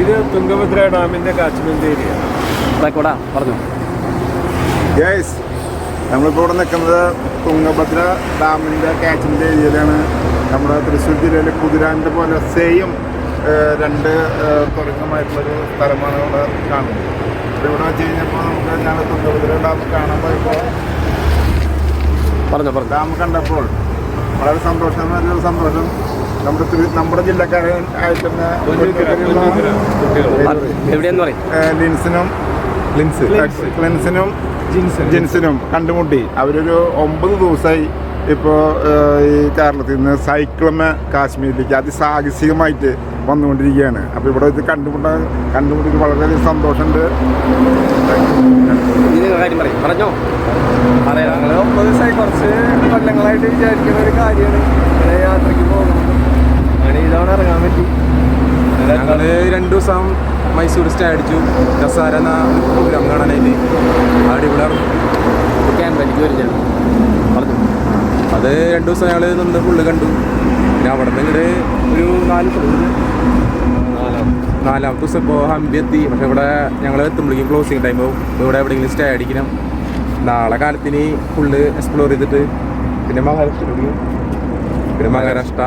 ഇത് തുംഗഭദ്ര ഡാമിന്റെ catchment area. പറഞ്ഞു. നമ്മളിപ്പോൾ ഇവിടെ നിൽക്കുന്നത് തുംഗഭദ്ര ഡാമിൻ്റെ കാച്ച്മെന്റ് ഏരിയയിലാണ്. നമ്മുടെ തൃശ്ശൂർ ജില്ലയിലെ കുതിരാൻ്റെ പോലെ സെയിം രണ്ട് തുറങ്ങമായിട്ടുള്ളൊരു സ്ഥലമാണ് ഇവിടെ കാണുന്നത്. അപ്പോൾ ഇവിടെ വെച്ച് കഴിഞ്ഞപ്പോൾ നമുക്ക് ഞങ്ങൾ തുംഗഭദ്ര ഡാം കാണാൻ പോയപ്പോൾ ഡാം കണ്ടപ്പോൾ വളരെ സന്തോഷം. നമ്മുടെ ജില്ലക്കാരൻ ആയിട്ട് തന്നെ ലിൻസിനും ജിൻസിനും കണ്ടുമുട്ടി. അവരൊരു 9 ദിവസമായി ഇപ്പോൾ ഈ കേരളത്തിൽ നിന്ന് സൈക്കിളമ്മ കാശ്മീരിലേക്ക് അതിസാഹസികമായിട്ട് വന്നുകൊണ്ടിരിക്കുകയാണ്. അപ്പോൾ ഇവിടെ ഇത് കണ്ടുമുട്ടിക്ക് വളരെയധികം സന്തോഷമുണ്ട്. പറഞ്ഞോ. 9 ദിവസമായി കുറച്ച് കൊല്ലങ്ങളായിട്ട് വിചാരിക്കുന്ന ഒരു കാര്യമാണ് ഇങ്ങനെ യാത്രയ്ക്ക് പോകുന്നത്. അങ്ങനെ ഇതവണ ഇറങ്ങാൻ പറ്റി. ഞങ്ങൾ 2 ദിവസം മൈസൂർ സ്റ്റേ അടിച്ചു. ദസാര എന്ന പ്രോഗ്രാം കാണാനായിട്ട് അടിപൊളിയായിരുന്നു. അത് 2 ദിവസം ഞങ്ങൾ നിന്ന് ഫുള്ള് കണ്ടു. പിന്നെ അവിടെ നിന്ന് ഇങ്ങോട്ട് ഒരു 4-ാമത്തെ ദിവസം ഇപ്പോൾ ഹംപി എത്തി. പക്ഷെ ഇവിടെ ഞങ്ങൾ എത്തുമ്പോഴേക്കും ക്ലോസിങ് ടൈം ആവും. ഇവിടെ എവിടെയെങ്കിലും സ്റ്റേ അടിക്കണം. നാളെ കാലത്തിന് ഫുള്ള് എക്സ്പ്ലോർ ചെയ്തിട്ട് പിന്നെ മഹാരാഷ്ട്ര